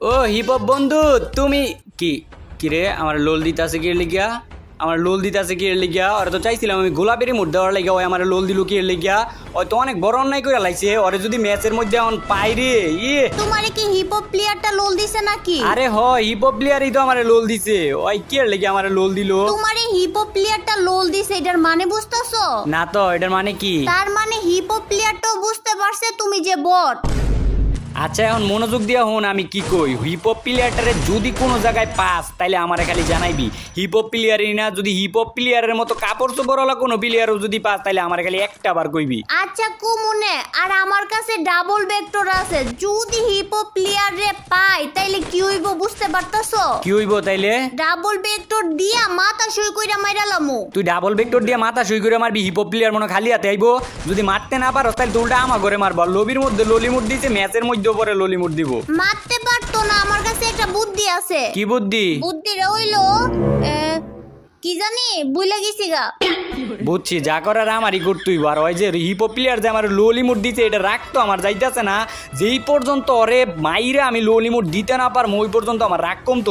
ও hip hop বন্ধু তুমি কি কি রে আমার লোল দিতে আছে কি লিগিয়া আমার লোল দিতে আছে কি লিগিয়া ওরে তো চাইছিলাম আমি গোলাপেরই মুড দেওয়ার লাগিয়া ওই আমার লোল দিল কি লিগিয়া ওই তো অনেক বড় অন্যায় করে লাইছে ওরে যদি ম্যাচের মধ্যে এখন পাই রে তোমারে কি হিপ হপ প্লেয়ারটা লোল দিছে নাকি? আরে হ হিপ হপ প্লেয়ারই তো আমার লোল দিছে ওই কি লিগিয়া আমার লোল দিল তোমারে হিপ হপ প্লেয়ারটা লোল দিছে এটার মানে বুঝতাছো? না তো এটার মানে কি তার মানে হিপ হপ প্লেয়ারটাও বুঝতে পারছে তুমি যে বট। আচ্ছা এখন মনোযোগ দিয়া হন আমি কি কই হিপ হপ প্লেয়ারটারে যদি কোনো জায়গায় পাস তাইলে আমারে খালি জানাইবি হিপ হপ প্লেয়ারই না যদি হিপ হপ প্লেয়ারের মতো কাপড় চোপড়ওয়ালা কোনো প্লেয়ারও যদি পাস তাইলে আমারে খালি একটা বার কইবি আচ্ছা কুমুনে আর আমার কাছে ডাবল ভেক্টর আছে যদি হিপ হপ প্লেয়ার রে পাই তাইলে কি হইব বুঝতে পারতাছো? কি হইব তাইলে ডাবল ভেক্টর দিয়া মাথা শুই কইরা মাইরালামু। তুই ডাবল ভেক্টর দিয়ে মাথা শুই করে মারবি হিপ হপ প্লেয়ার মনে খালি হাতে আইবো যদি মারতে না পারো তাহলে তুলটা আমার ঘরে মারবো লবির মধ্যে ললিমুট দিছে ম্যাচের মধ্যে পরে ললিমুট দিব মারতে পারতো না আমার কাছে একটা বুদ্ধি আছে। কি বুদ্ধি বুদ্ধিটা হইলো কি জানি বুইলা গেছি গা। বুঝছি যা করার আমারই করতেই আর ওই যে হিপ হপ প্লেয়ার যে আমার ললিমুট দিতে এটা রাখতো আমার যাইতেছে না যেই পর্যন্ত ওরে মাইরে আমি ললিমুট দিতে না পারবো ওই পর্যন্ত আমার রাগ কমতো